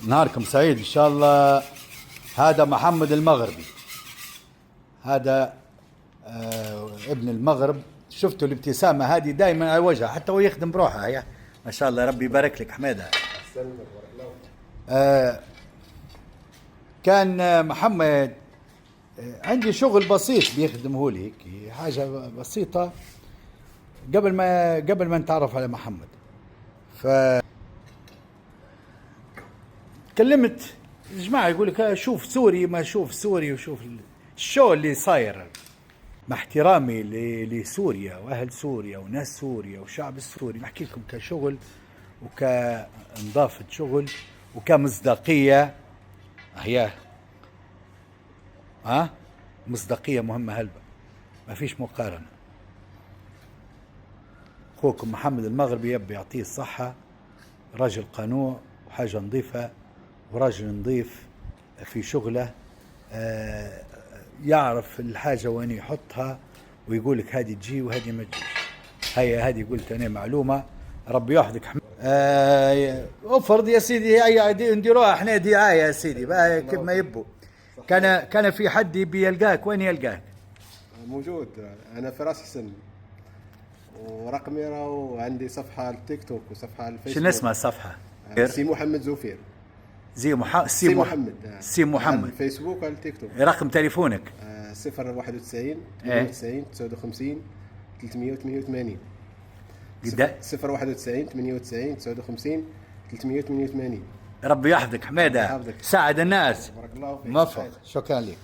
نهاركم سعيد ان شاء الله. هذا محمد المغربي، هذا ابن المغرب. شفتوا الابتسامة هذه دائما على وجهه، حتى هو يخدم بروحه. يا ما شاء الله، ربي يبارك لك حميدة. كان محمد عندي شغل بسيط بيخدمه لي، هيك حاجة بسيطة قبل ما نتعرف على محمد. ف كلمت الجماعة يقول لك شوف سوري، ما شوف سوري وشوف الشو اللي صاير. مع احترامي لسوريا واهل سوريا وناس سوريا والشعب السوري، نحكي لكم كشغل وكنظافة شغل وكمصداقية. هي مصداقية مهمة هلبة، ما فيش مقارنة. اخوكم محمد المغربي يبي يعطيه الصحة، راجل قنوع وحاجة نظيفة وراجل نظيف في شغله. يعرف الحاجة وين يحطها ويقول لك هذه تجي وهذه ما تجيش. هذه قلت أنا معلومة. ربي يحفظك. افرض يا سيدي نديروها احنا دعاية يا سيدي كيف ما يبوا. كان في حد يبي يلقاك، وين يلقاك؟ موجود، انا في راس حسن ورقمي راهو عندي صفحة على التيك توك وصفحة على الفيسبوك. شنو اسمها الصفحة؟ سي محمد زوفير. سي محمد. سي محمد. على الفيسبوك وعلى التيك توك. رقم تليفونك 091 98 59 388. قد 091 98 59 388. ربي يحفظك حميدة، ساعد الناس. بارك الله فيك. موفق، شكرا لك.